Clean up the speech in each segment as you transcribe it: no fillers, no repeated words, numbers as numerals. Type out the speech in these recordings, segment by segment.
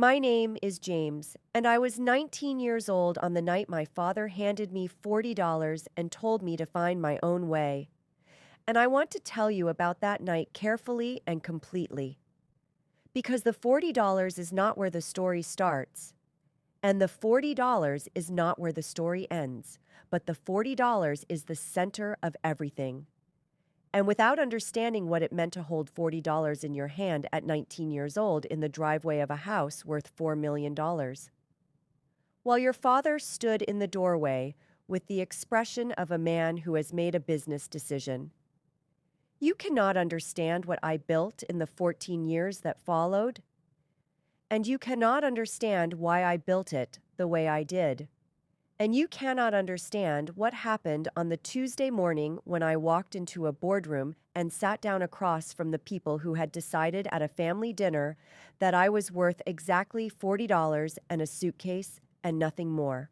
My name is James, and I was 19 years old on the night my father handed me $40 and told me to find my own way. And I want to tell you about that night carefully and completely. Because the $40 is not where the story starts, and the $40 is not where the story ends, but the $40 is the center of everything. And without understanding what it meant to hold $40 in your hand at 19 years old in the driveway of a house worth $4 million. While your father stood in the doorway with the expression of a man who has made a business decision, you cannot understand what I built in the 14 years that followed, and you cannot understand why I built it the way I did. And you cannot understand what happened on the Tuesday morning when I walked into a boardroom and sat down across from the people who had decided at a family dinner that I was worth exactly $40 and a suitcase and nothing more.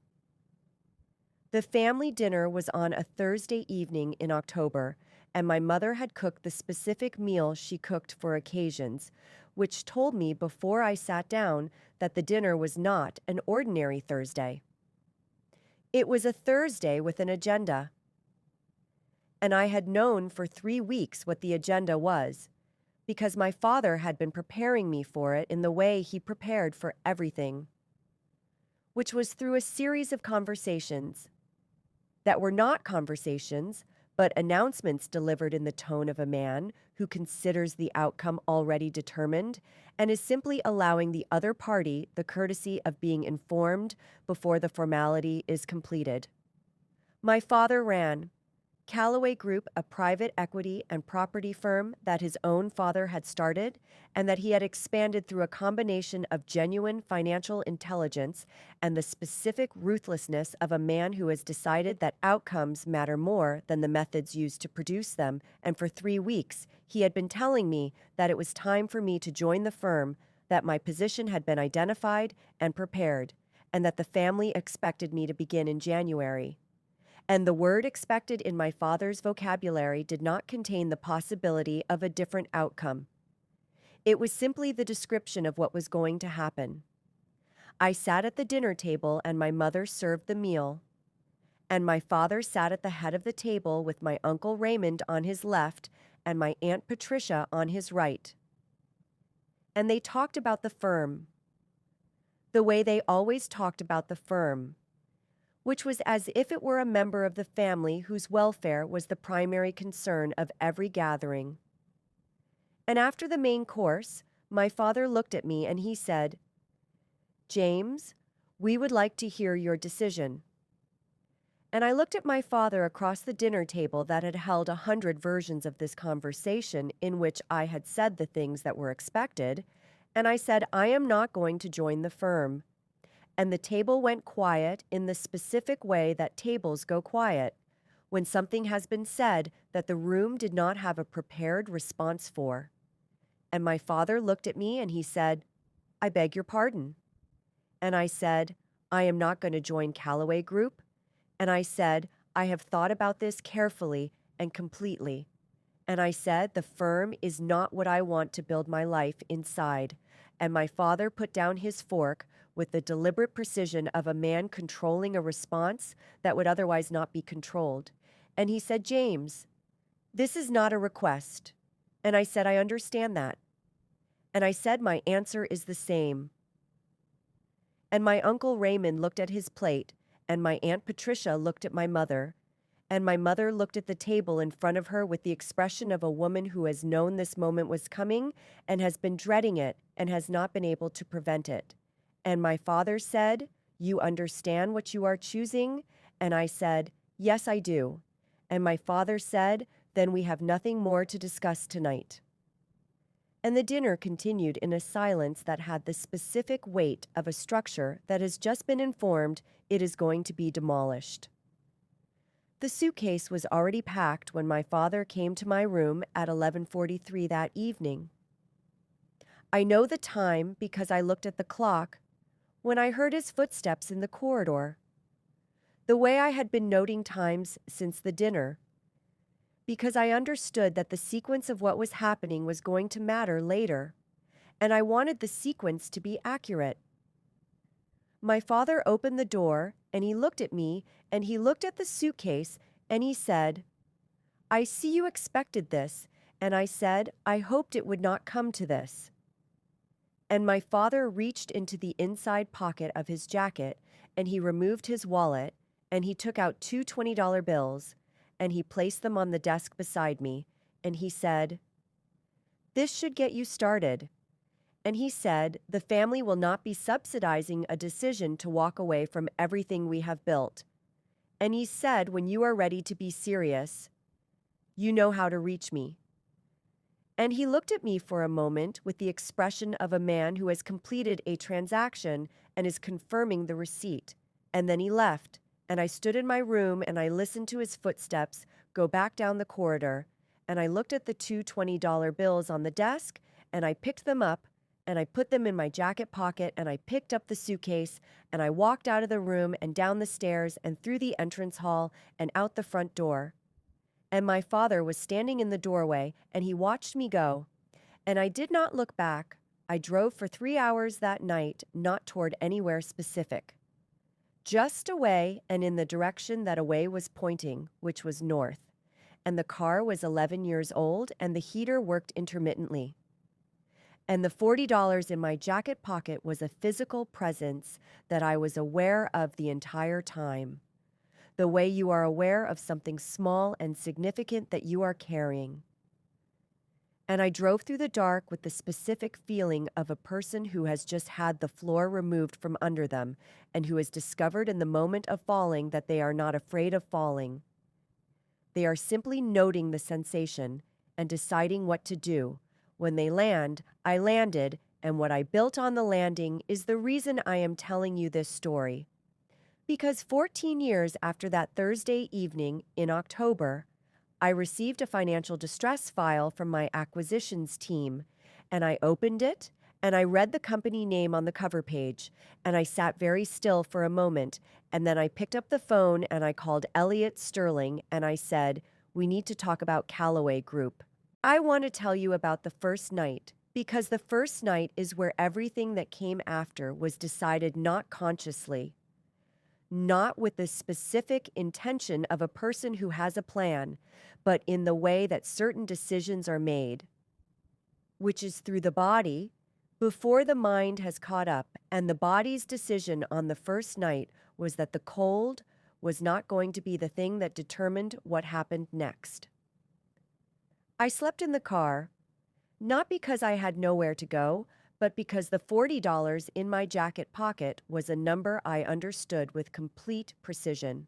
The family dinner was on a Thursday evening in October, and my mother had cooked the specific meal she cooked for occasions, which told me before I sat down that the dinner was not an ordinary Thursday. It was a Thursday with an agenda. And I had known for 3 weeks what the agenda was, because my father had been preparing me for it in the way he prepared for everything, which was through a series of conversations that were not conversations, but announcements delivered in the tone of a man who considers the outcome already determined and is simply allowing the other party the courtesy of being informed before the formality is completed. My father ran Callaway Group, a private equity and property firm that his own father had started and that he had expanded through a combination of genuine financial intelligence and the specific ruthlessness of a man who has decided that outcomes matter more than the methods used to produce them. And for 3 weeks, he had been telling me that it was time for me to join the firm, that my position had been identified and prepared, and that the family expected me to begin in January. And the word expected in my father's vocabulary did not contain the possibility of a different outcome. It was simply the description of what was going to happen. I sat at the dinner table and my mother served the meal, and my father sat at the head of the table with my Uncle Raymond on his left and my Aunt Patricia on his right. And they talked about the firm, the way they always talked about the firm, which was as if it were a member of the family whose welfare was the primary concern of every gathering. And after the main course, my father looked at me and he said, "James, we would like to hear your decision." And I looked at my father across the dinner table that had held 100 versions of this conversation in which I had said the things that were expected, and I said, "I am not going to join the firm." And the table went quiet in the specific way that tables go quiet, when something has been said that the room did not have a prepared response for. And my father looked at me and he said, "I beg your pardon." And I said, "I am not going to join Callaway Group." And I said, "I have thought about this carefully and completely." And I said, "The firm is not what I want to build my life inside." And my father put down his fork with the deliberate precision of a man controlling a response that would otherwise not be controlled. And he said, "James, this is not a request." And I said, "I understand that." And I said, "My answer is the same." And my Uncle Raymond looked at his plate, and my Aunt Patricia looked at my mother, and my mother looked at the table in front of her with the expression of a woman who has known this moment was coming and has been dreading it and has not been able to prevent it. And my father said, "You understand what you are choosing?" And I said, "Yes, I do." And my father said, "Then we have nothing more to discuss tonight." And the dinner continued in a silence that had the specific weight of a structure that has just been informed it is going to be demolished. The suitcase was already packed when my father came to my room at 11:43 that evening. I know the time because I looked at the clock when I heard his footsteps in the corridor, the way I had been noting times since the dinner, because I understood that the sequence of what was happening was going to matter later, and I wanted the sequence to be accurate. My father opened the door, and he looked at me, and he looked at the suitcase, and he said, "I see you expected this," and I said, "I hoped it would not come to this." And my father reached into the inside pocket of his jacket, and he removed his wallet, and he took out two $20 bills, and he placed them on the desk beside me, and he said, "This should get you started." And he said, "The family will not be subsidizing a decision to walk away from everything we have built." And he said, "When you are ready to be serious, you know how to reach me." And he looked at me for a moment with the expression of a man who has completed a transaction and is confirming the receipt. And then he left, and I stood in my room and I listened to his footsteps go back down the corridor, and I looked at the two $20 bills on the desk, and I picked them up, and I put them in my jacket pocket, and I picked up the suitcase, and I walked out of the room and down the stairs and through the entrance hall and out the front door. And my father was standing in the doorway, and he watched me go. And I did not look back. I drove for 3 hours that night, not toward anywhere specific. Just away and in the direction that away was pointing, which was north. And the car was 11 years old, and the heater worked intermittently. And the $40 in my jacket pocket was a physical presence that I was aware of the entire time. The way you are aware of something small and significant that you are carrying. And I drove through the dark with the specific feeling of a person who has just had the floor removed from under them and who has discovered in the moment of falling that they are not afraid of falling. They are simply noting the sensation and deciding what to do. When they land, I landed, and what I built on the landing is the reason I am telling you this story. Because 14 years after that Thursday evening in October, I received a financial distress file from my acquisitions team, and I opened it, and I read the company name on the cover page, and I sat very still for a moment, and then I picked up the phone and I called Elliot Sterling, and I said, "We need to talk about Callaway Group. I want to tell you about the first night, because the first night is where everything that came after was decided not consciously. Not with the specific intention of a person who has a plan, but in the way that certain decisions are made, which is through the body, before the mind has caught up, and the body's decision on the first night was that the cold was not going to be the thing that determined what happened next. I slept in the car, not because I had nowhere to go, but because the $40 in my jacket pocket was a number I understood with complete precision.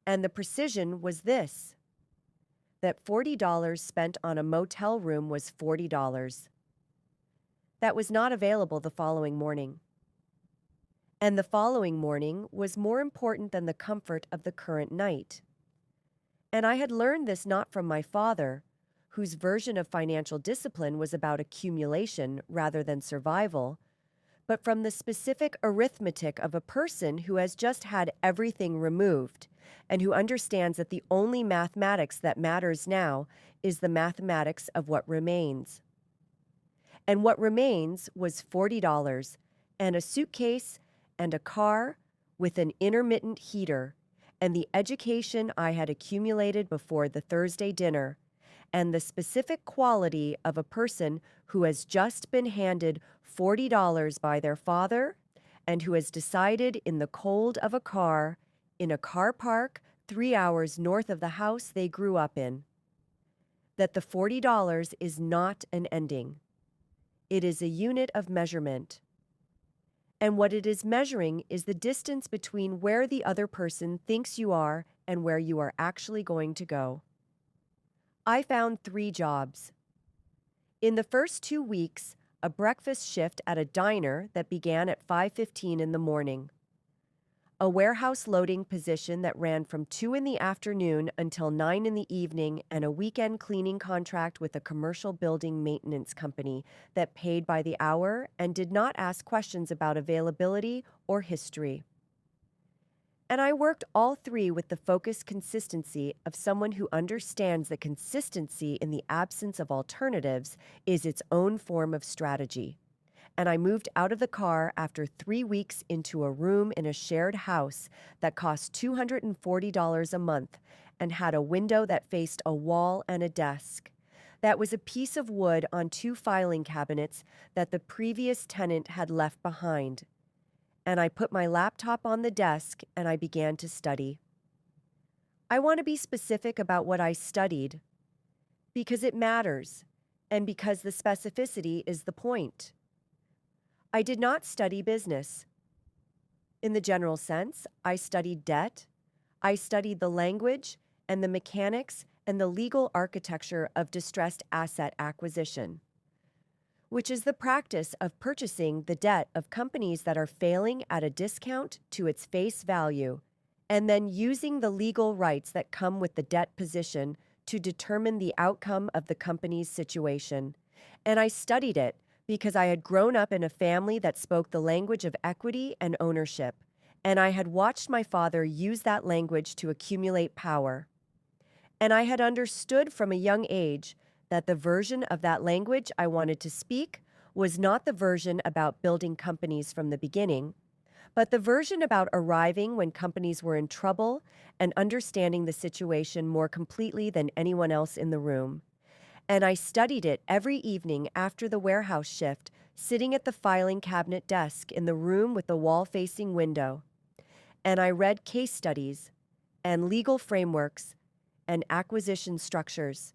And the precision was this: that $40 spent on a motel room was $40. That was not available the following morning. And the following morning was more important than the comfort of the current night. And I had learned this not from my father, whose version of financial discipline was about accumulation rather than survival, but from the specific arithmetic of a person who has just had everything removed and who understands that the only mathematics that matters now is the mathematics of what remains. And what remains was $40 and a suitcase and a car with an intermittent heater and the education I had accumulated before the Thursday dinner, and the specific quality of a person who has just been handed $40 by their father and who has decided in the cold of a car, in a car park 3 hours north of the house they grew up in, that the $40 is not an ending. It is a unit of measurement. And what it is measuring is the distance between where the other person thinks you are and where you are actually going to go. I found 3 jobs. In the first 2 weeks, a breakfast shift at a diner that began at 5:15 in the morning. A warehouse loading position that ran from 2 in the afternoon until 9 in the evening, and a weekend cleaning contract with a commercial building maintenance company that paid by the hour and did not ask questions about availability or history. And I worked all three with the focused consistency of someone who understands that consistency in the absence of alternatives is its own form of strategy. And I moved out of the car after 3 weeks into a room in a shared house that cost $240 a month and had a window that faced a wall and a desk. That was a piece of wood on two filing cabinets that the previous tenant had left behind. And I put my laptop on the desk and I began to study. I want to be specific about what I studied because it matters and because the specificity is the point. I did not study business. In the general sense, I studied debt. I studied the language and the mechanics and the legal architecture of distressed asset acquisition, which is the practice of purchasing the debt of companies that are failing at a discount to its face value, and then using the legal rights that come with the debt position to determine the outcome of the company's situation. And I studied it because I had grown up in a family that spoke the language of equity and ownership, and I had watched my father use that language to accumulate power. And I had understood from a young age that the version of that language I wanted to speak was not the version about building companies from the beginning, but the version about arriving when companies were in trouble and understanding the situation more completely than anyone else in the room. And I studied it every evening after the warehouse shift, sitting at the filing cabinet desk in the room with the wall-facing window. And I read case studies and legal frameworks and acquisition structures.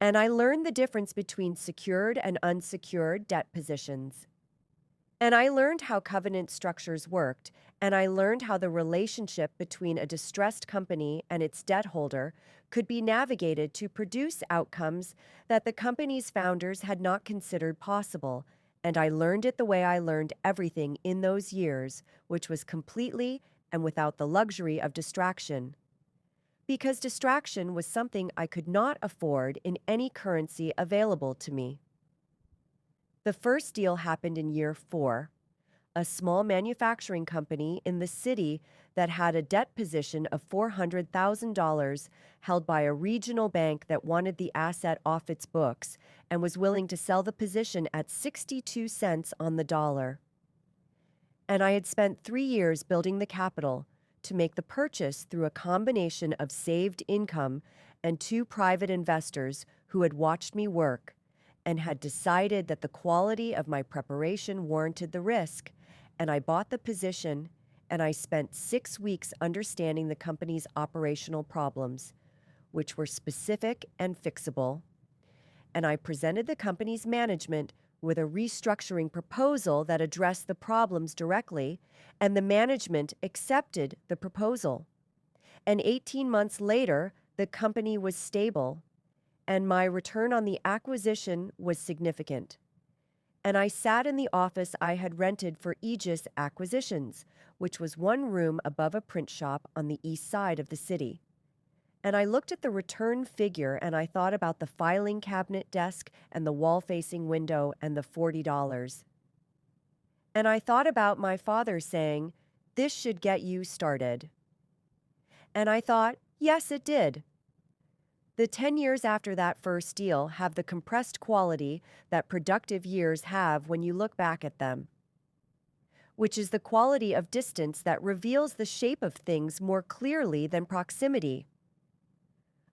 And I learned the difference between secured and unsecured debt positions. And I learned how covenant structures worked, and I learned how the relationship between a distressed company and its debt holder could be navigated to produce outcomes that the company's founders had not considered possible. And I learned it the way I learned everything in those years, which was completely and without the luxury of distraction. Because distraction was something I could not afford in any currency available to me. The first deal happened in year 4, a small manufacturing company in the city that had a debt position of $400,000 held by a regional bank that wanted the asset off its books and was willing to sell the position at 62 cents on the dollar. And I had spent 3 years building the capital to make the purchase through a combination of saved income and 2 private investors who had watched me work and had decided that the quality of my preparation warranted the risk, and I bought the position, and I spent 6 weeks understanding the company's operational problems, which were specific and fixable, and I presented the company's management with a restructuring proposal that addressed the problems directly, and the management accepted the proposal. And 18 months later, the company was stable, and my return on the acquisition was significant. And I sat in the office I had rented for Aegis Acquisitions, which was one room above a print shop on the east side of the city. And I looked at the return figure and I thought about the filing cabinet desk and the wall-facing window and the $40. And I thought about my father saying, "This should get you started." And I thought, yes, it did. The 10 years after that first deal have the compressed quality that productive years have when you look back at them, which is the quality of distance that reveals the shape of things more clearly than proximity.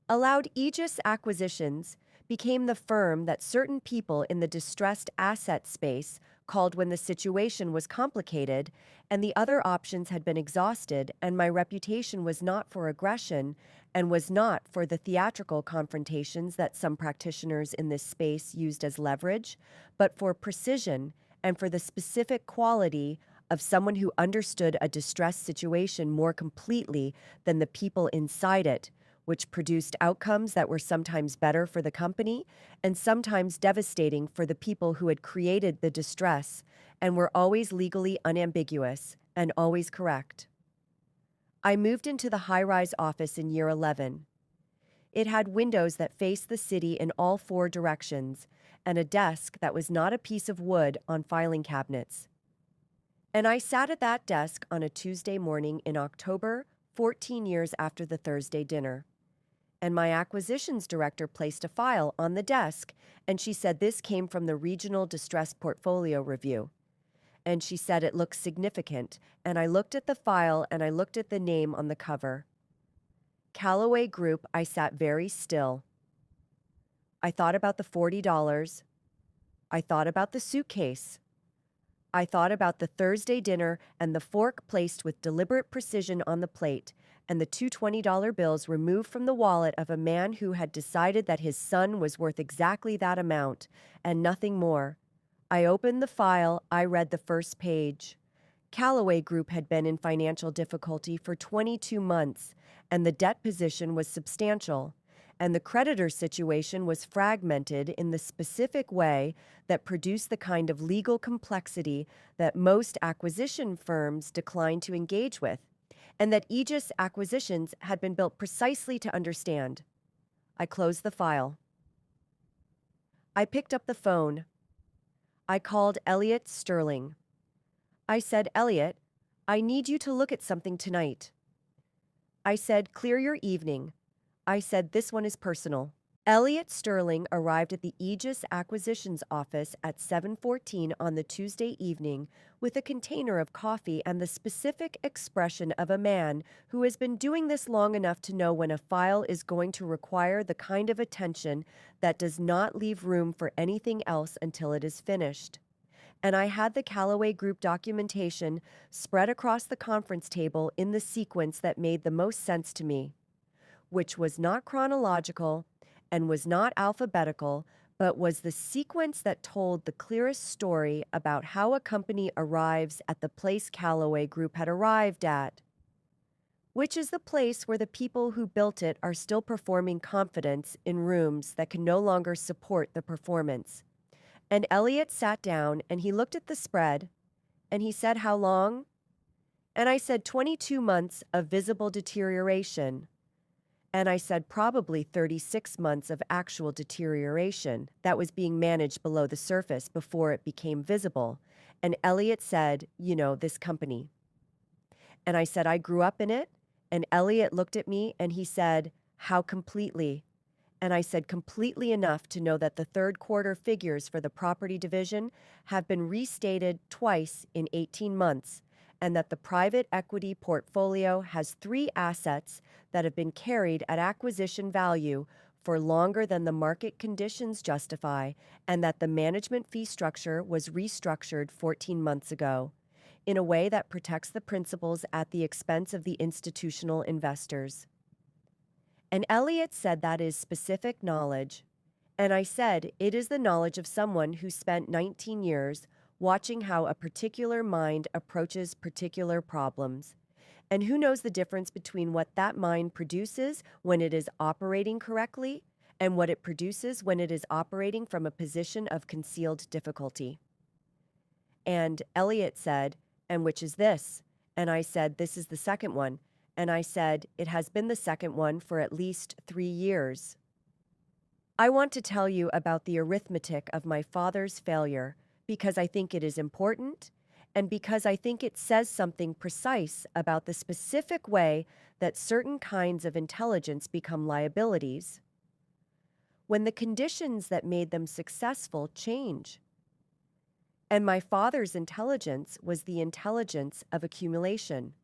Allowed Aegis Acquisitions became the firm that certain people in the distressed asset space called when the situation was complicated and the other options had been exhausted, and my reputation was not for aggression and was not for the theatrical confrontations that some practitioners in this space used as leverage, but for precision and for the specific quality of someone who understood a distressed situation more completely than the people inside it, which produced outcomes that were sometimes better for the company and sometimes devastating for the people who had created the distress and were always legally unambiguous and always correct. I moved into the high-rise office in year 11. It had windows that faced the city in all 4 directions and a desk that was not a piece of wood on filing cabinets. And I sat at that desk on a Tuesday morning in October, 14 years after the Thursday dinner. And my acquisitions director placed a file on the desk, and she said this came from the Regional Distress Portfolio Review. And she said it looked significant, and I looked at the file and I looked at the name on the cover. Callaway Group. I sat very still. I thought about the $40. I thought about the suitcase. I thought about the Thursday dinner and the fork placed with deliberate precision on the plate, and the two $20 bills removed from the wallet of a man who had decided that his son was worth exactly that amount, and nothing more. I opened the file. I read the first page. Callaway Group had been in financial difficulty for 22 months, and the debt position was substantial, and the creditor situation was fragmented in the specific way that produced the kind of legal complexity that most acquisition firms decline to engage with, and that Aegis Acquisitions had been built precisely to understand. I closed the file. I picked up the phone. I called Elliot Sterling. I said, "Elliot, I need you to look at something tonight." I said, "Clear your evening." I said, "This one is personal." Elliot Sterling arrived at the Aegis Acquisitions office at 7:14 on the Tuesday evening with a container of coffee and the specific expression of a man who has been doing this long enough to know when a file is going to require the kind of attention that does not leave room for anything else until it is finished. And I had the Callaway Group documentation spread across the conference table in the sequence that made the most sense to me, which was not chronological and was not alphabetical, but was the sequence that told the clearest story about how a company arrives at the place Callaway Group had arrived at, which is the place where the people who built it are still performing confidence in rooms that can no longer support the performance. And Elliot sat down and he looked at the spread and he said, "How long?" And I said, 22 months of visible deterioration. And I said, probably 36 months of actual deterioration that was being managed below the surface before it became visible. And Elliot said, "This company." And I said, "I grew up in it." And Elliot looked at me and he said, "How completely?" And I said, "Completely enough to know that the third quarter figures for the property division have been restated twice in 18 months, and that the private equity portfolio has 3 assets that have been carried at acquisition value for longer than the market conditions justify, and that the management fee structure was restructured 14 months ago in a way that protects the principals at the expense of the institutional investors." And Elliot said, "That is specific knowledge." And I said, "It is the knowledge of someone who spent 19 years watching how a particular mind approaches particular problems, and who knows the difference between what that mind produces when it is operating correctly and what it produces when it is operating from a position of concealed difficulty." And Elliot said, "And which is this?" And I said, "This is the second one." And I said, "It has been the second one for at least 3 years." I want to tell you about the arithmetic of my father's failure because I think it is important and because I think it says something precise about the specific way that certain kinds of intelligence become liabilities when the conditions that made them successful change. And my father's intelligence was the intelligence of accumulation.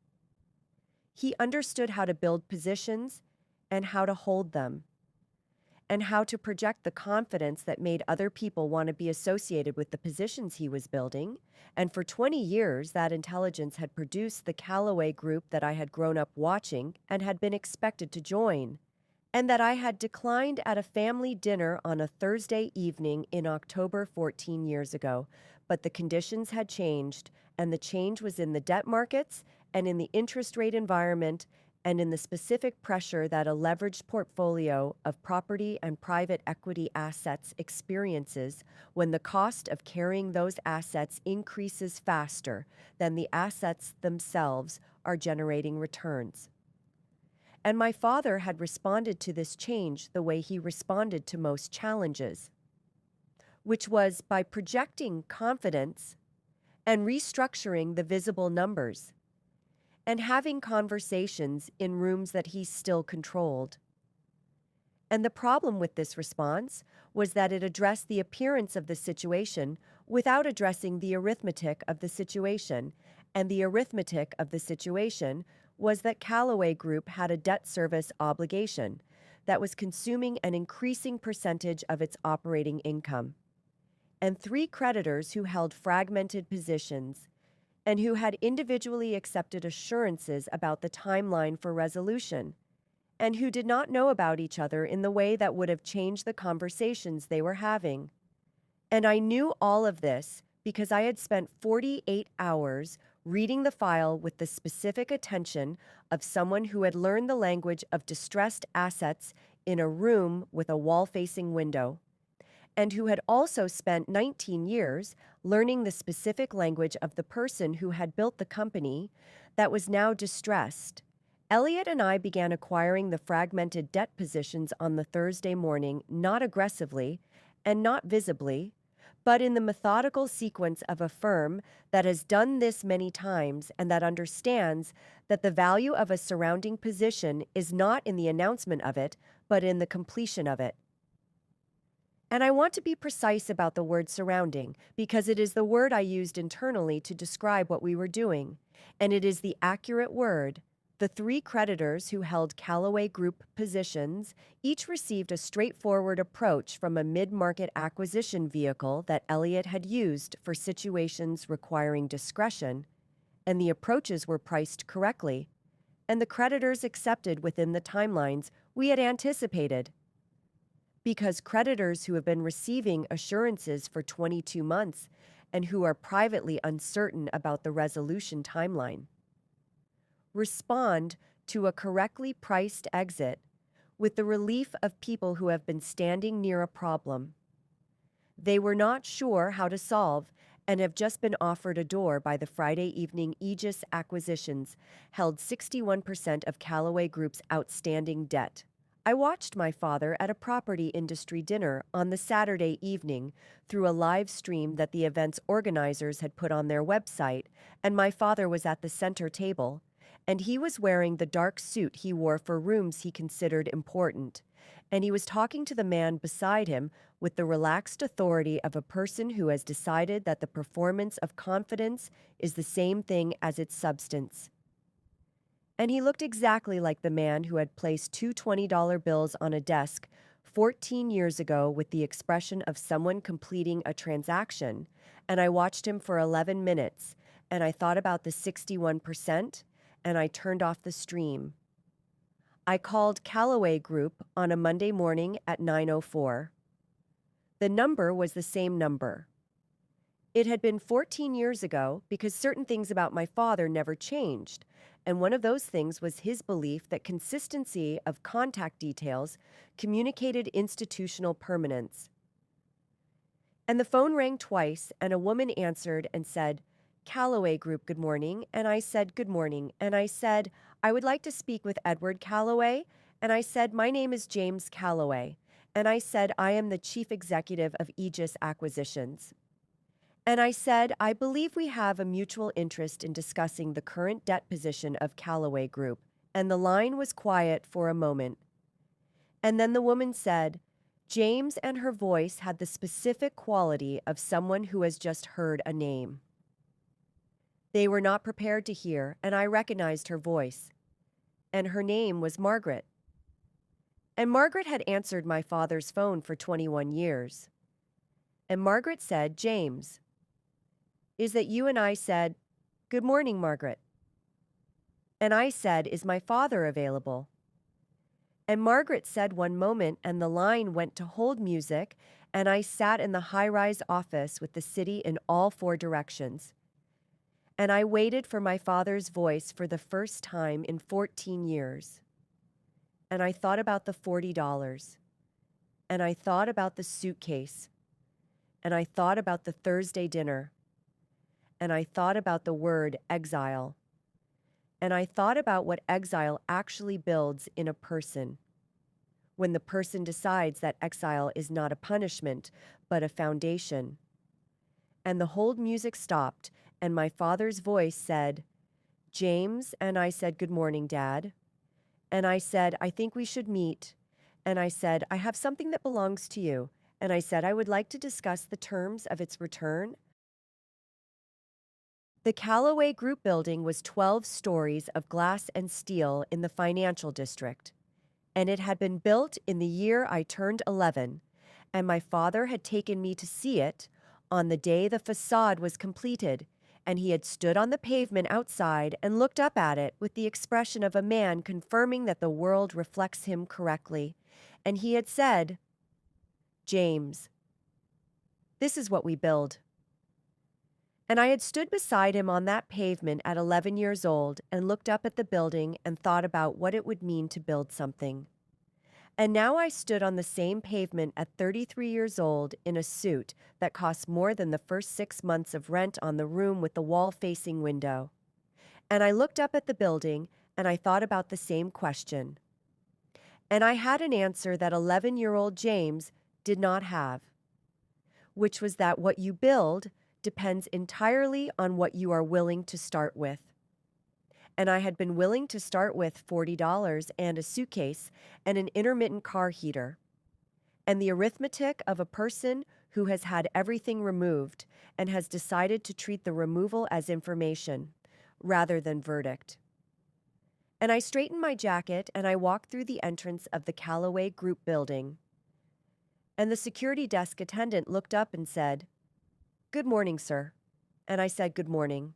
He understood how to build positions and how to hold them, and how to project the confidence that made other people want to be associated with the positions he was building. And for 20 years, that intelligence had produced the Callaway Group that I had grown up watching and had been expected to join, and that I had declined at a family dinner on a Thursday evening in October 14 years ago. But the conditions had changed, and the change was in the debt markets and in the interest rate environment and in the specific pressure that a leveraged portfolio of property and private equity assets experiences when the cost of carrying those assets increases faster than the assets themselves are generating returns. And my father had responded to this change the way he responded to most challenges, which was by projecting confidence and restructuring the visible numbers, and having conversations in rooms that he still controlled. And the problem with this response was that it addressed the appearance of the situation without addressing the arithmetic of the situation, and the arithmetic of the situation was that Callaway Group had a debt service obligation that was consuming an increasing percentage of its operating income, and three creditors who held fragmented positions and who had individually accepted assurances about the timeline for resolution, and who did not know about each other in the way that would have changed the conversations they were having. And I knew all of this because I had spent 48 hours reading the file with the specific attention of someone who had learned the language of distressed assets in a room with a wall-facing window, and who had also spent 19 years learning the specific language of the person who had built the company that was now distressed. Elliot and I began acquiring the fragmented debt positions on the Thursday morning, not aggressively and not visibly, but in the methodical sequence of a firm that has done this many times and that understands that the value of a surrounding position is not in the announcement of it, but in the completion of it. And I want to be precise about the word surrounding because it is the word I used internally to describe what we were doing, and it is the accurate word. The three creditors who held Callaway Group positions each received a straightforward approach from a mid-market acquisition vehicle that Elliott had used for situations requiring discretion, and the approaches were priced correctly, and the creditors accepted within the timelines we had anticipated. Because creditors who have been receiving assurances for 22 months and who are privately uncertain about the resolution timeline respond to a correctly priced exit with the relief of people who have been standing near a problem they were not sure how to solve and have just been offered a door by the Friday evening Aegis Acquisitions, held 61% of Callaway Group's outstanding debt. I watched my father at a property industry dinner on the Saturday evening through a live stream that the event's organizers had put on their website, and my father was at the center table, and he was wearing the dark suit he wore for rooms he considered important, and he was talking to the man beside him with the relaxed authority of a person who has decided that the performance of confidence is the same thing as its substance. And he looked exactly like the man who had placed two $20 bills on a desk 14 years ago with the expression of someone completing a transaction, and I watched him for 11 minutes, and I thought about the 61%, and I turned off the stream. I called Callaway Group on a Monday morning at 9:04. The number was the same number. It had been 14 years ago because certain things about my father never changed, and one of those things was his belief that consistency of contact details communicated institutional permanence. And the phone rang twice, and a woman answered and said, "Callaway Group, good morning." And I said, "Good morning." And I said, "I would like to speak with Edward Callaway." And I said, "My name is James Callaway." And I said, "I am the chief executive of Aegis Acquisitions." And I said, "I believe we have a mutual interest in discussing the current debt position of Callaway Group." And the line was quiet for a moment. And then the woman said, James, and her voice had the specific quality of someone who has just heard a name. They were not prepared to hear, and I recognized her voice. And her name was Margaret. And Margaret had answered my father's phone for 21 years. And Margaret said, "James, is that you?" And I said, "Good morning, Margaret." And I said, "Is my father available?" And Margaret said one moment, and the line went to hold music, and I sat in the high-rise office with the city in all four directions. And I waited for my father's voice for the first time in 14 years. And I thought about the $40. And I thought about the suitcase. And I thought about the Thursday dinner. And I thought about the word exile. And I thought about what exile actually builds in a person. When the person decides that exile is not a punishment, but a foundation. And the hold music stopped, and my father's voice said, "James," and I said, "Good morning, Dad." And I said, "I think we should meet." And I said, "I have something that belongs to you." And I said, "I would like to discuss the terms of its return." The Callaway Group building was 12 stories of glass and steel in the financial district, and it had been built in the year I turned 11, and my father had taken me to see it on the day the facade was completed, and he had stood on the pavement outside and looked up at it with the expression of a man confirming that the world reflects him correctly, and he had said, "James, this is what we build." And I had stood beside him on that pavement at 11 years old and looked up at the building and thought about what it would mean to build something. And now I stood on the same pavement at 33 years old in a suit that cost more than the first 6 months of rent on the room with the wall-facing window. And I looked up at the building and I thought about the same question. And I had an answer that 11-year-old James did not have, which was that what you build depends entirely on what you are willing to start with. And I had been willing to start with $40 and a suitcase and an intermittent car heater. And the arithmetic of a person who has had everything removed and has decided to treat the removal as information rather than verdict. And I straightened my jacket and I walked through the entrance of the Callaway Group building. And the security desk attendant looked up and said, "Good morning, sir." And I said, "Good morning."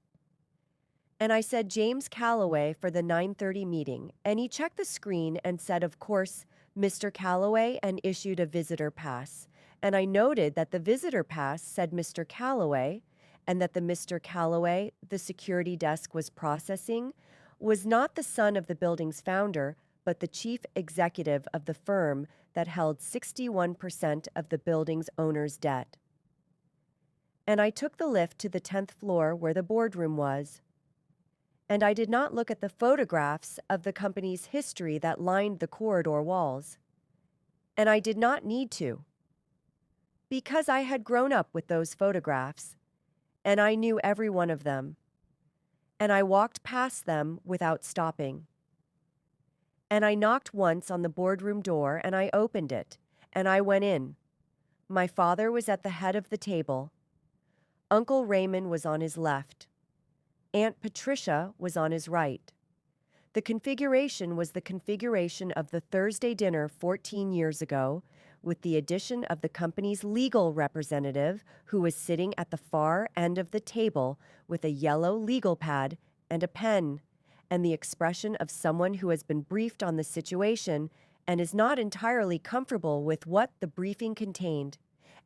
And I said, "James Callaway for the 9:30 meeting." And he checked the screen and said, "Of course, Mr. Callaway," and issued a visitor pass. And I noted that the visitor pass said Mr. Callaway, and that the Mr. Callaway the security desk was processing was not the son of the building's founder, but the chief executive of the firm that held 61% of the building's owner's debt. And I took the lift to the 10th floor where the boardroom was. And I did not look at the photographs of the company's history that lined the corridor walls. And I did not need to, because I had grown up with those photographs, and I knew every one of them. And I walked past them without stopping. And I knocked once on the boardroom door, and I opened it, and I went in. My father was at the head of the table. Uncle Raymond was on his left. Aunt Patricia was on his right. The configuration was the configuration of the Thursday dinner 14 years ago, with the addition of the company's legal representative, who was sitting at the far end of the table with a yellow legal pad and a pen, and the expression of someone who has been briefed on the situation and is not entirely comfortable with what the briefing contained.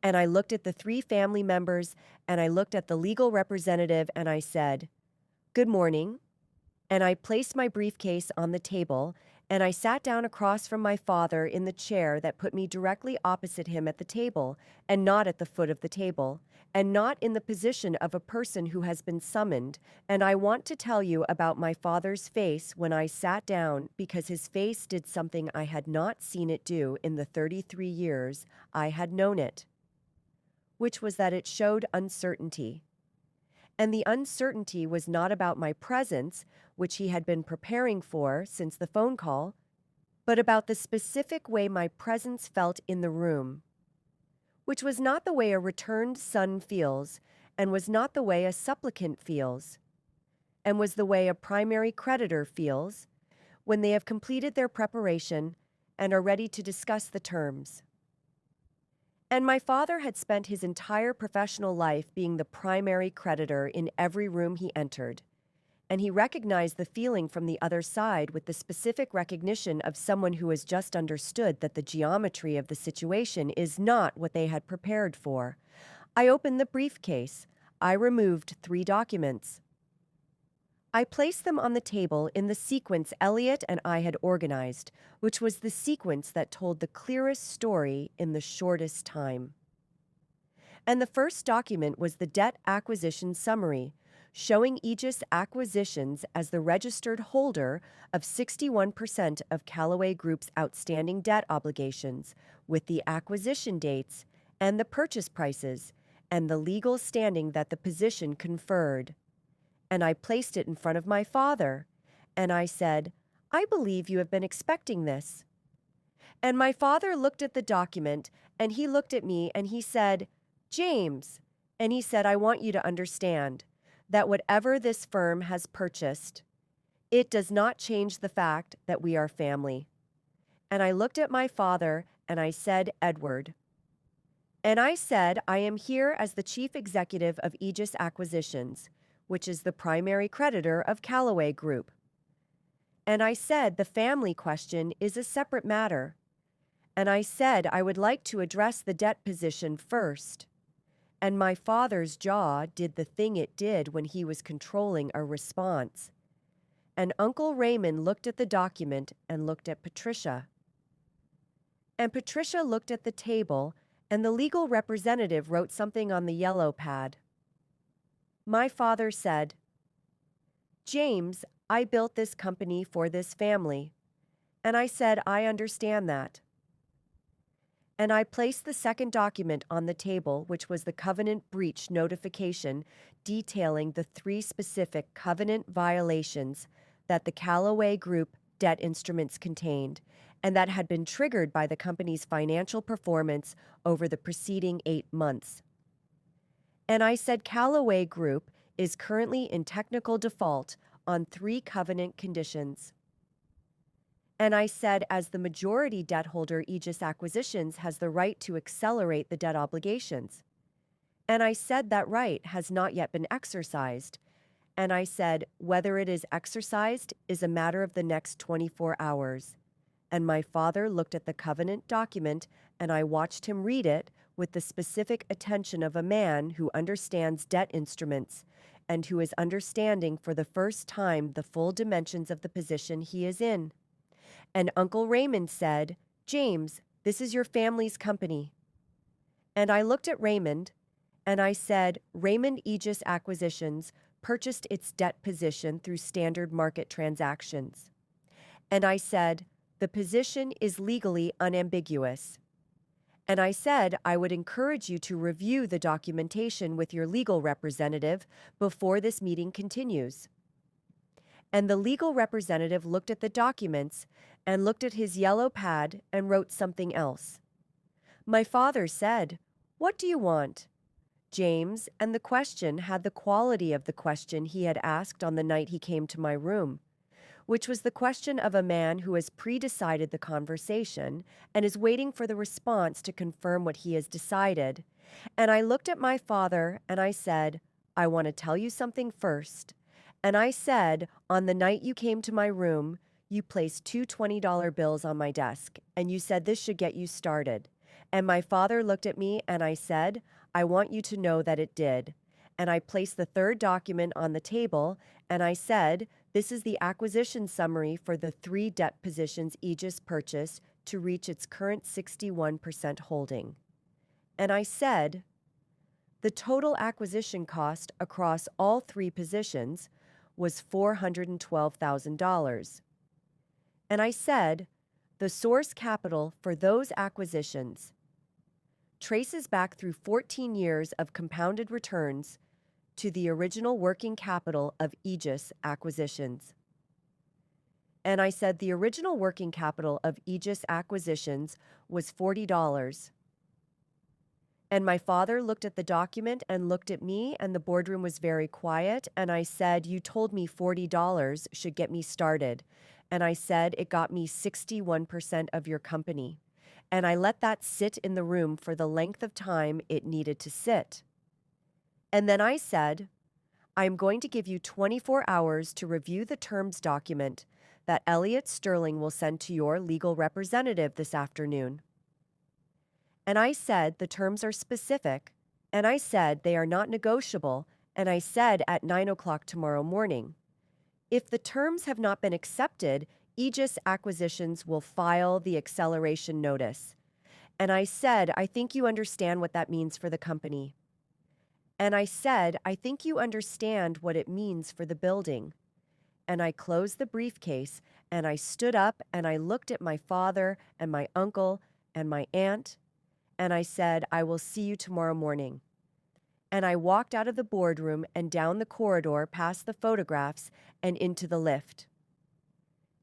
And I looked at the 3 family members, and I looked at the legal representative, and I said, "Good morning." And I placed my briefcase on the table, and I sat down across from my father in the chair that put me directly opposite him at the table, and not at the foot of the table, and not in the position of a person who has been summoned. And I want to tell you about my father's face when I sat down, because his face did something I had not seen it do in the 33 years I had known it, which was that it showed uncertainty. And the uncertainty was not about my presence, which he had been preparing for since the phone call, but about the specific way my presence felt in the room, which was not the way a returned son feels, and was not the way a supplicant feels, and was the way a primary creditor feels when they have completed their preparation and are ready to discuss the terms. And my father had spent his entire professional life being the primary creditor in every room he entered, and he recognized the feeling from the other side with the specific recognition of someone who has just understood that the geometry of the situation is not what they had prepared for. I opened the briefcase. I removed 3 documents. I placed them on the table in the sequence Elliot and I had organized, which was the sequence that told the clearest story in the shortest time. And the first document was the debt acquisition summary, showing Aegis Acquisitions as the registered holder of 61% of Callaway Group's outstanding debt obligations, with the acquisition dates and the purchase prices, and the legal standing that the position conferred. and I placed it in front of my father. And I said, I believe you have been expecting this. And my father looked at the document, and he looked at me, and he said, James, and he said, I want you to understand that whatever this firm has purchased, it does not change the fact that we are family. And I looked at my father, and I said, Edward. And I said, I am here as the chief executive of Aegis Acquisitions, which is the primary creditor of Callaway Group. And I said, the family question is a separate matter. And I said, I would like to address the debt position first. And my father's jaw did the thing it did when he was controlling a response. And Uncle Raymond looked at the document and looked at Patricia. And Patricia looked at the table, and the legal representative wrote something on the yellow pad. My father said, James, I built this company for this family. And I said, I understand that. And I placed the second document on the table, which was the covenant breach notification detailing the 3 specific covenant violations that the Callaway Group debt instruments contained, and that had been triggered by the company's financial performance over the preceding 8 months. And I said Callaway Group is currently in technical default on 3 covenant conditions. And I said, as the majority debt holder, Aegis Acquisitions has the right to accelerate the debt obligations. And I said that right has not yet been exercised. And I said, whether it is exercised is a matter of the next 24 hours. And my father looked at the covenant document, and I watched him read it with the specific attention of a man who understands debt instruments and who is understanding for the first time the full dimensions of the position he is in. And Uncle Raymond said, James, this is your family's company. And I looked at Raymond, and I said, Raymond Aegis Acquisitions purchased its debt position through standard market transactions. And I said, the position is legally unambiguous. And I said I would encourage you to review the documentation with your legal representative before this meeting continues. And the legal representative looked at the documents and looked at his yellow pad and wrote something else. My father said, What do you want? James, and the question had the quality of the question he had asked on the night he came to my room, which was the question of a man who has pre-decided the conversation and is waiting for the response to confirm what he has decided. And I looked at my father and I said, I want to tell you something first. And I said, on the night you came to my room, you placed 2 $20 bills on my desk, and you said this should get you started. And my father looked at me and I said, I want you to know that it did. And I placed the third document on the table, and I said, this is the acquisition summary for the 3 debt positions Aegis purchased to reach its current 61% holding. And I said, the total acquisition cost across all 3 positions was $412,000. And I said, the source capital for those acquisitions traces back through 14 years of compounded returns to the original working capital of Aegis Acquisitions. And I said the original working capital of Aegis Acquisitions was $40. And my father looked at the document and looked at me, and the boardroom was very quiet, and I said, you told me $40 should get me started. And I said, it got me 61% of your company. And I let that sit in the room for the length of time it needed to sit. And then I said, I am going to give you 24 hours to review the terms document that Elliot Sterling will send to your legal representative this afternoon. And I said the terms are specific, and I said they are not negotiable, and I said at 9 o'clock tomorrow morning. If the terms have not been accepted, Aegis Acquisitions will file the acceleration notice. And I said, I think you understand what that means for the company. And I said, I think you understand what it means for the building. And I closed the briefcase, and I stood up, and I looked at my father and my uncle and my aunt, and I said, I will see you tomorrow morning. and I walked out of the boardroom and down the corridor past the photographs and into the lift.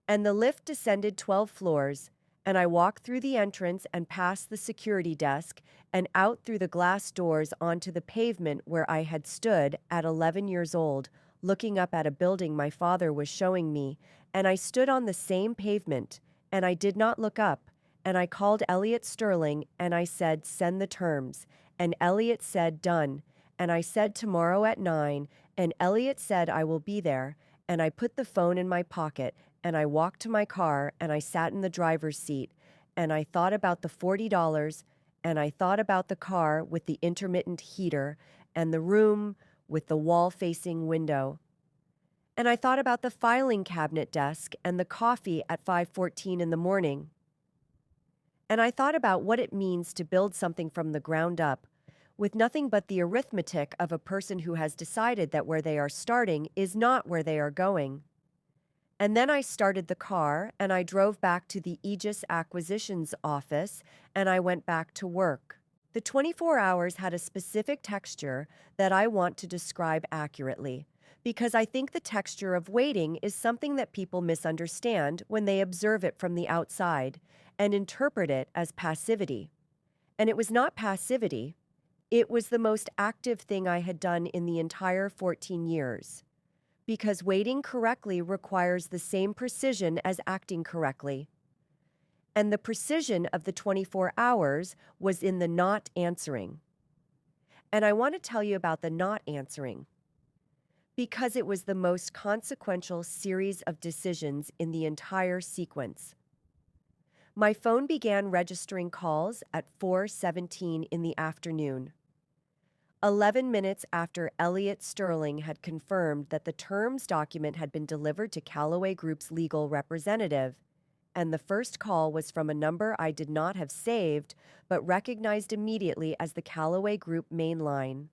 And the lift descended 12 floors, and I walked through the entrance and past the security desk and out through the glass doors onto the pavement where I had stood at 11 years old, looking up at a building my father was showing me, and I stood on the same pavement, and I did not look up, and I called Elliot Sterling, and I said, "Send the terms," and Elliot said, "Done," and I said, "Tomorrow at 9," and Elliot said, "I will be there," and I put the phone in my pocket, and I walked to my car, and I sat in the driver's seat, and I thought about the $40, and I thought about the car with the intermittent heater, and the room with the wall-facing window. And I thought about the filing cabinet desk and the coffee at 5:14 in the morning. And I thought about what it means to build something from the ground up, with nothing but the arithmetic of a person who has decided that where they are starting is not where they are going. And then I started the car, and I drove back to the Aegis Acquisitions office, and I went back to work. The 24 hours had a specific texture that I want to describe accurately, because I think the texture of waiting is something that people misunderstand when they observe it from the outside and interpret it as passivity. And it was not passivity. It was the most active thing I had done in the entire 14 years. Because waiting correctly requires the same precision as acting correctly. And the precision of the 24 hours was in the not answering. And I want to tell you about the not answering, because it was the most consequential series of decisions in the entire sequence. My phone began registering calls at 4:17 in the afternoon. 11 minutes after Elliot Sterling had confirmed that the terms document had been delivered to Callaway Group's legal representative, and the first call was from a number I did not have saved but recognized immediately as the Callaway Group main line.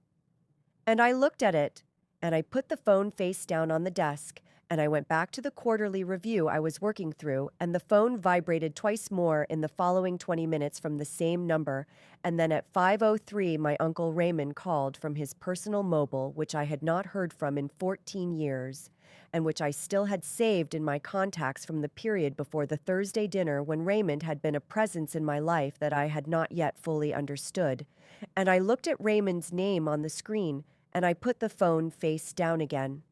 And I looked at it, and I put the phone face down on the desk, and I went back to the quarterly review I was working through, and the phone vibrated twice more in the following 20 minutes from the same number, and then at 5:03 my Uncle Raymond called from his personal mobile, which I had not heard from in 14 years, and which I still had saved in my contacts from the period before the Thursday dinner when Raymond had been a presence in my life that I had not yet fully understood. And I looked at Raymond's name on the screen, and I put the phone face down again.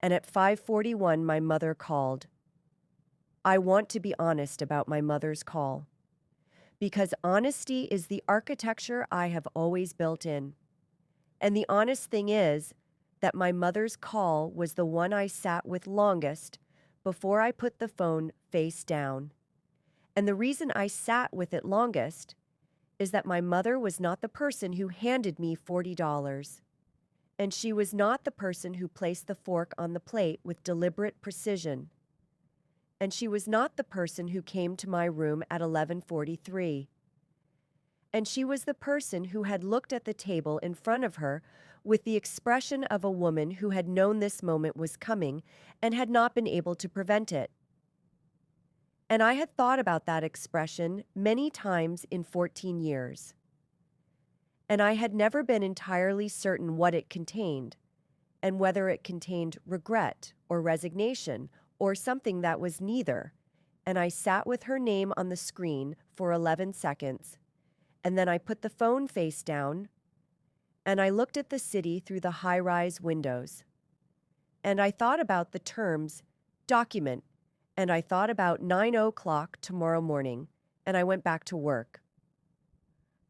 And at 5:41 my mother called. I want to be honest about my mother's call, because honesty is the architecture I have always built in. And the honest thing is that my mother's call was the one I sat with longest before I put the phone face down. And the reason I sat with it longest is that my mother was not the person who handed me $40. And she was not the person who placed the fork on the plate with deliberate precision. And she was not the person who came to my room at 11:43. And she was the person who had looked at the table in front of her with the expression of a woman who had known this moment was coming and had not been able to prevent it. And I had thought about that expression many times in 14 years. And I had never been entirely certain what it contained, and whether it contained regret or resignation or something that was neither. And I sat with her name on the screen for 11 seconds, and then I put the phone face down, and I looked at the city through the high-rise windows. And I thought about the terms, document, and I thought about 9:00 tomorrow morning, and I went back to work.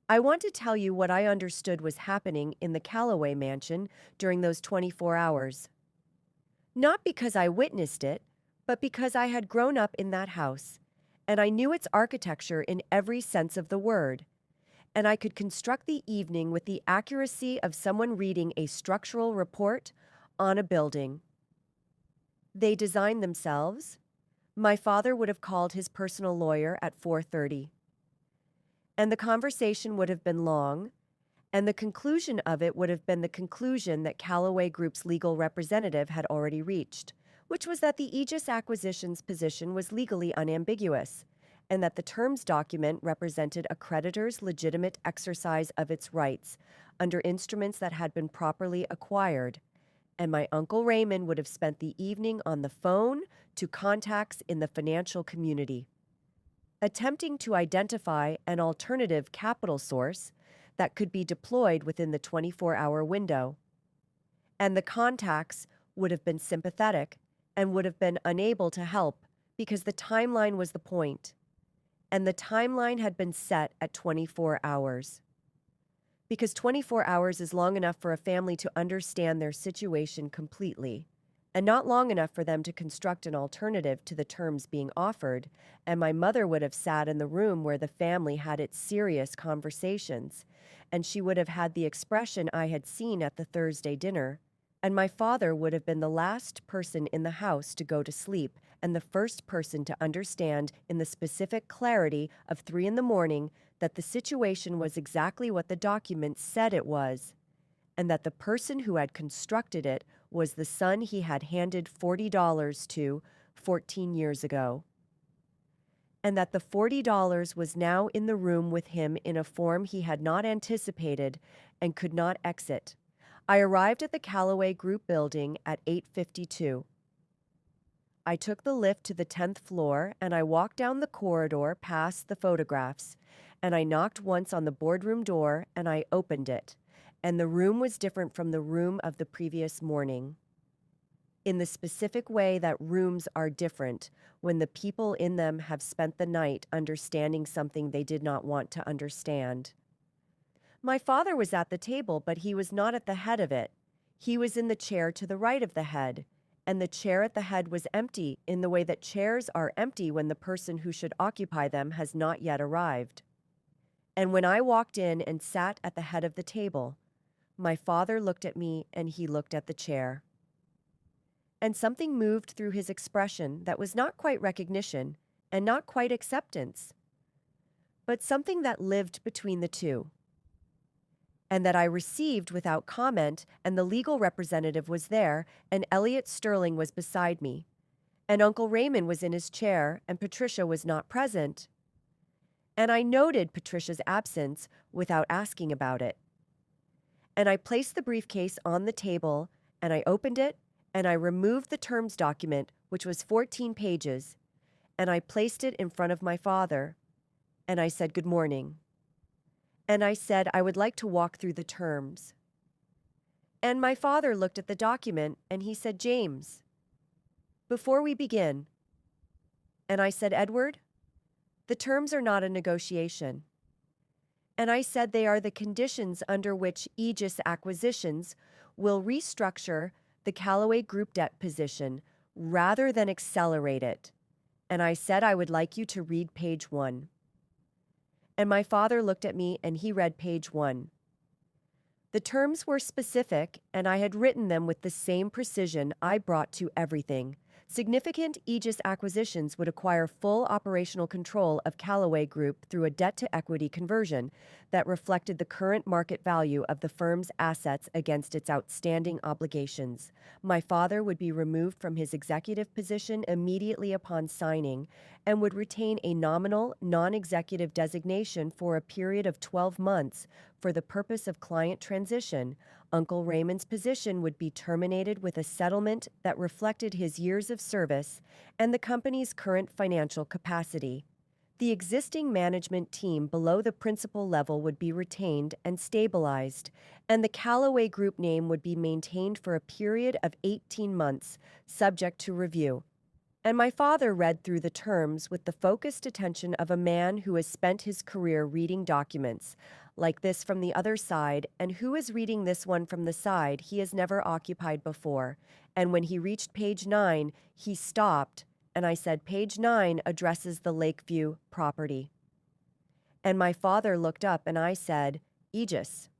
I want to tell you what I understood was happening in the Callaway mansion during those 24 hours. Not because I witnessed it, but because I had grown up in that house, and I knew its architecture in every sense of the word, and I could construct the evening with the accuracy of someone reading a structural report on a building. They designed themselves. My father would have called his personal lawyer at 4:30. And the conversation would have been long, and the conclusion of it would have been the conclusion that Callaway Group's legal representative had already reached, which was that the Aegis Acquisitions position was legally unambiguous, and that the terms document represented a creditor's legitimate exercise of its rights under instruments that had been properly acquired, and my Uncle Raymond would have spent the evening on the phone to contacts in the financial community, attempting to identify an alternative capital source that could be deployed within the 24-hour window. And the contacts would have been sympathetic and would have been unable to help because the timeline was the point, and the timeline had been set at 24 hours. Because 24 hours is long enough for a family to understand their situation completely, and not long enough for them to construct an alternative to the terms being offered, and my mother would have sat in the room where the family had its serious conversations, and she would have had the expression I had seen at the Thursday dinner, and my father would have been the last person in the house to go to sleep and the first person to understand in the specific clarity of 3 a.m. that the situation was exactly what the document said it was, and that the person who had constructed it was the son he had handed $40 to 14 years ago, and that the $40 was now in the room with him in a form he had not anticipated and could not exit. I arrived at the Callaway Group building at 8:52. I took the lift to the 10th floor, and I walked down the corridor past the photographs, and I knocked once on the boardroom door, and I opened it, and the room was different from the room of the previous morning, in the specific way that rooms are different when the people in them have spent the night understanding something they did not want to understand. My father was at the table, but he was not at the head of it. He was in the chair to the right of the head, and the chair at the head was empty in the way that chairs are empty when the person who should occupy them has not yet arrived. And when I walked in and sat at the head of the table, my father looked at me and he looked at the chair. And something moved through his expression that was not quite recognition and not quite acceptance, but something that lived between the two, and that I received without comment, and the legal representative was there, and Elliot Sterling was beside me, and Uncle Raymond was in his chair, and Patricia was not present. And I noted Patricia's absence without asking about it. And I placed the briefcase on the table, and I opened it, and I removed the terms document, which was 14 pages, and I placed it in front of my father, and I said, "Good morning." And I said I would like to walk through the terms. And my father looked at the document and he said, "James, before we begin," and I said, "Edward, the terms are not a negotiation." And I said they are the conditions under which Aegis Acquisitions will restructure the Callaway Group debt position rather than accelerate it. And I said I would like you to read page 1. And my father looked at me and he read page 1. The terms were specific, and I had written them with the same precision I brought to everything. Significant Aegis Acquisitions would acquire full operational control of Callaway Group through a debt-to-equity conversion that reflected the current market value of the firm's assets against its outstanding obligations. My father would be removed from his executive position immediately upon signing and would retain a nominal, non-executive designation for a period of 12 months for the purpose of client transition. Uncle Raymond's position would be terminated with a settlement that reflected his years of service and the company's current financial capacity. The existing management team below the principal level would be retained and stabilized, and the Callaway Group name would be maintained for a period of 18 months, subject to review. And my father read through the terms with the focused attention of a man who has spent his career reading documents like this from the other side, and who is reading this one from the side he has never occupied before. And when he reached page 9, he stopped, and I said, "Page 9 addresses the Lakeview property." And my father looked up, and I said, "Aegis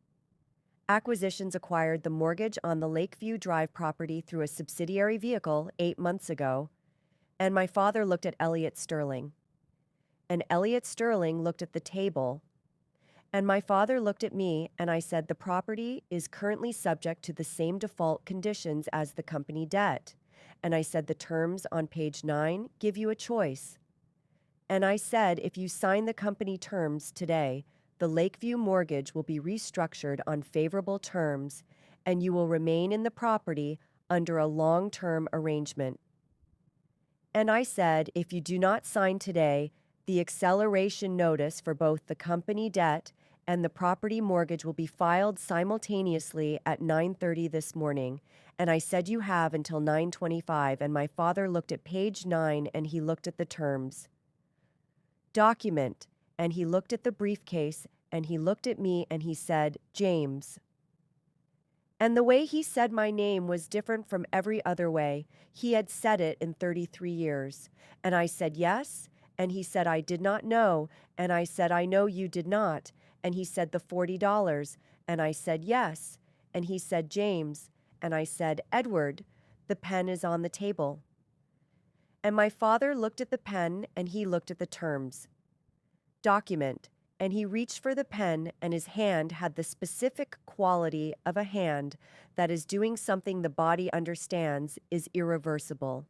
Acquisitions acquired the mortgage on the Lakeview Drive property through a subsidiary vehicle 8 months ago." And my father looked at Elliot Sterling. And Elliot Sterling looked at the table. And my father looked at me, and I said, "The property is currently subject to the same default conditions as the company debt." And I said, "The terms on page 9 give you a choice." And I said, if you sign the company terms today, the Lakeview mortgage will be restructured on favorable terms, and you will remain in the property under a long-term arrangement. And I said, if you do not sign today, the acceleration notice for both the company debt and the property mortgage will be filed simultaneously at 9:30 this morning. And I said you have until 9:25, and my father looked at page 9 and he looked at the terms. Document, and he looked at the briefcase and he looked at me and he said, James. And the way he said my name was different from every other way. He had said it in 33 years. And I said, yes. And he said, I did not know. And I said, I know you did not. And he said, the $40. And I said, yes. And he said, James. And I said, Edward, the pen is on the table. And my father looked at the pen and he looked at the terms. Document. And he reached for the pen, and his hand had the specific quality of a hand that is doing something the body understands is irreversible.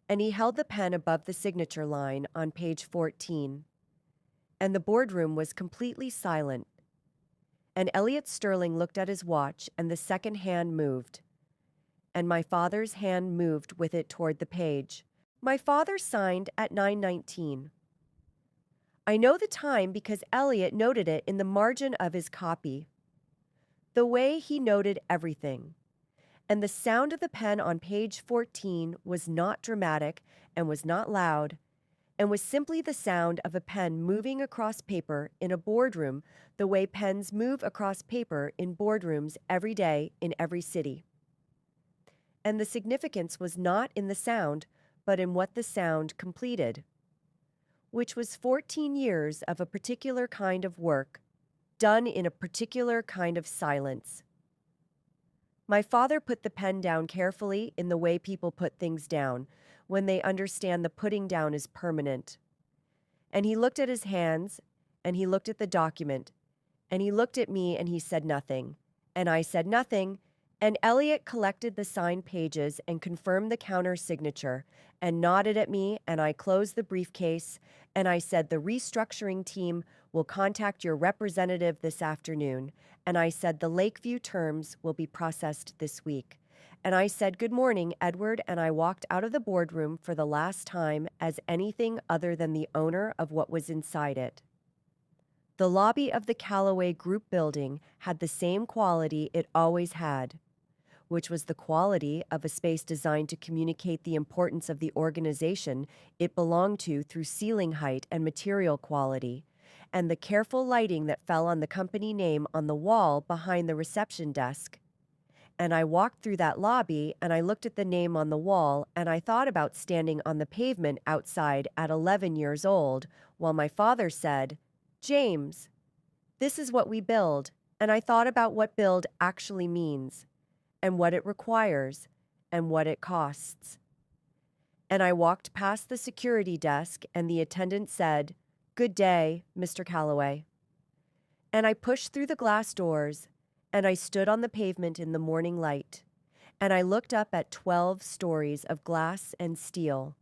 And he held the pen above the signature line on page 14. And the boardroom was completely silent. And Elliot Sterling looked at his watch, and the second hand moved. And my father's hand moved with it toward the page. My father signed at 9:19. I know the time because Elliot noted it in the margin of his copy. The way he noted everything. And the sound of the pen on page 14 was not dramatic and was not loud, and was simply the sound of a pen moving across paper in a boardroom the way pens move across paper in boardrooms every day in every city. And the significance was not in the sound, but in what the sound completed, which was 14 years of a particular kind of work, done in a particular kind of silence. My father put the pen down carefully in the way people put things down, when they understand the putting down is permanent. And he looked at his hands, and he looked at the document, and he looked at me and he said nothing. And I said nothing, and Elliot collected the signed pages and confirmed the counter signature, and nodded at me, and I closed the briefcase, and I said the restructuring team will contact your representative this afternoon, and I said the Lakeview terms will be processed this week. And I said, good morning, Edward, and I walked out of the boardroom for the last time as anything other than the owner of what was inside it. The lobby of the Callaway Group building had the same quality it always had, which was the quality of a space designed to communicate the importance of the organization it belonged to through ceiling height and material quality, and the careful lighting that fell on the company name on the wall behind the reception desk. And I walked through that lobby, and I looked at the name on the wall, and I thought about standing on the pavement outside at 11 years old, while my father said, James, this is what we build, and I thought about what build actually means, and what it requires, and what it costs. And I walked past the security desk, and the attendant said, Good day, Mr. Callaway. And I pushed through the glass doors, and I stood on the pavement in the morning light, and I looked up at 12 stories of glass and steel.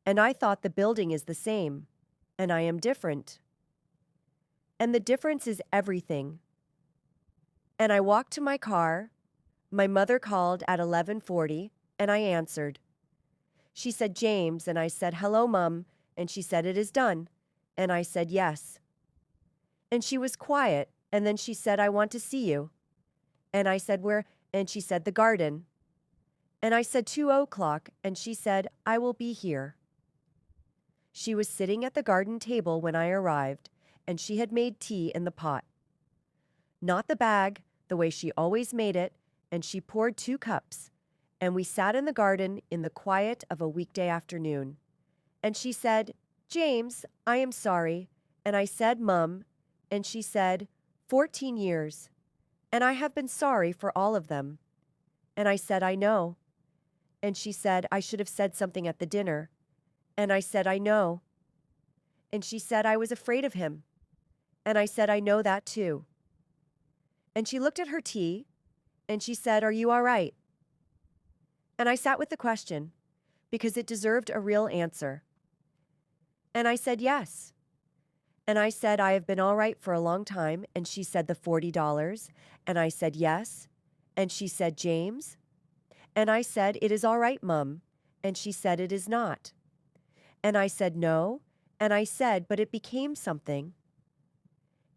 And I thought the building is the same, and I am different. And the difference is everything. And I walked to my car. My mother called at 11:40, and I answered. She said, James, and I said, hello, Mum, and she said, it is done. And I said, yes. And she was quiet, and then she said, I want to see you. And I said, where? And she said, the garden. And I said, 2:00, and she said, I will be here. She was sitting at the garden table when I arrived, and she had made tea in the pot. Not the bag, the way she always made it, and she poured 2 cups, and we sat in the garden in the quiet of a weekday afternoon. And she said, James, I am sorry. And I said, Mum, and she said, 14 years, and I have been sorry for all of them. And I said, I know. And she said, I should have said something at the dinner. And I said, I know. And she said, I was afraid of him. And I said, I know that too. And she looked at her tea, and she said, are you all right? And I sat with the question, because it deserved a real answer. And I said, yes. And I said, I have been all right for a long time. And she said, the $40. And I said, yes. And she said, James. And I said, it is all right, Mum. And she said, it is not. And I said, no. And I said, but it became something.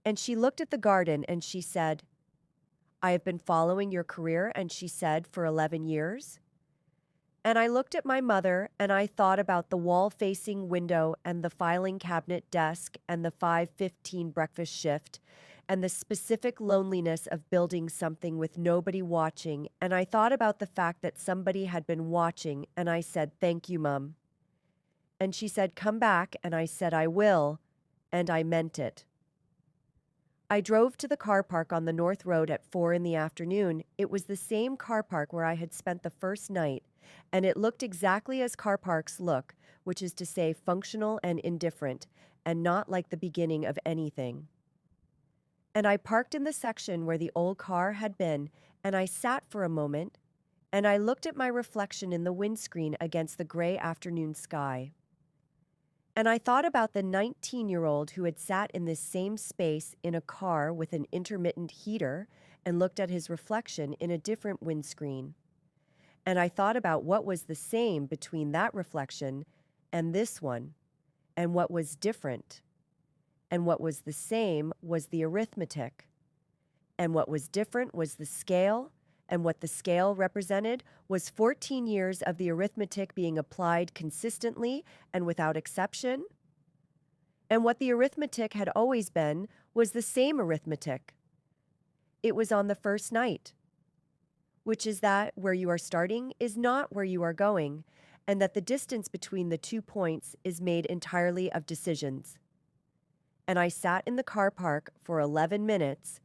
And she looked at the garden and she said, I have been following your career, and she said, for 11 years. And I looked at my mother and I thought about the wall-facing window and the filing cabinet desk and the 5:15 breakfast shift and the specific loneliness of building something with nobody watching. And I thought about the fact that somebody had been watching, and I said, thank you, Mum. And she said, come back. And I said, I will. And I meant it. I drove to the car park on the North Road at 4 in the afternoon. It was the same car park where I had spent the first night, and it looked exactly as car parks look, which is to say functional and indifferent, and not like the beginning of anything. And I parked in the section where the old car had been, and I sat for a moment, and I looked at my reflection in the windscreen against the gray afternoon sky. And I thought about the 19-year-old who had sat in this same space in a car with an intermittent heater and looked at his reflection in a different windscreen. And I thought about what was the same between that reflection and this one, and what was different. And what was the same was the arithmetic. And what was different was the scale, and what the scale represented was 14 years of the arithmetic being applied consistently and without exception. And what the arithmetic had always been was the same arithmetic. It was on the first night, which is that where you are starting is not where you are going, and that the distance between the 2 points is made entirely of decisions. And I sat in the car park for 11 minutes,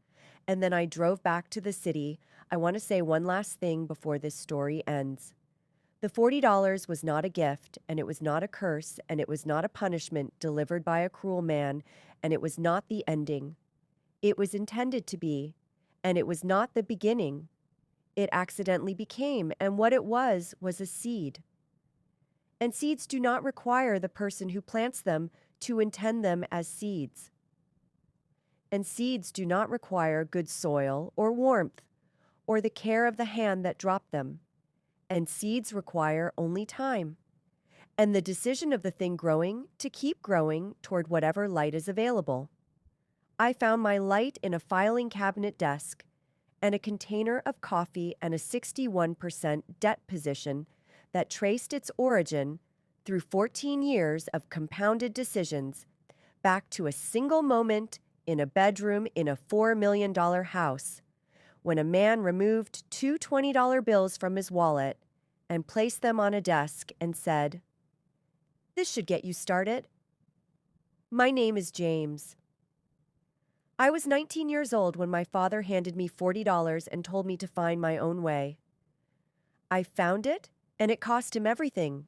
and then I drove back to the city. I want to say one last thing before this story ends. The $40 was not a gift, and it was not a curse, and it was not a punishment delivered by a cruel man, and it was not the ending. It was intended to be, and it was not the beginning. It accidentally became, and what it was a seed. And seeds do not require the person who plants them to intend them as seeds. And seeds do not require good soil or warmth, or the care of the hand that dropped them. And seeds require only time, and the decision of the thing growing to keep growing toward whatever light is available. I found my light in a filing cabinet desk, and a container of coffee, and a 61% debt position that traced its origin through 14 years of compounded decisions back to a single moment in a bedroom in a $4 million house, when a man removed two $20 bills from his wallet and placed them on a desk and said, "This should get you started. My name is James." I was 19 years old when my father handed me $40 and told me to find my own way. I found it, and it cost him everything,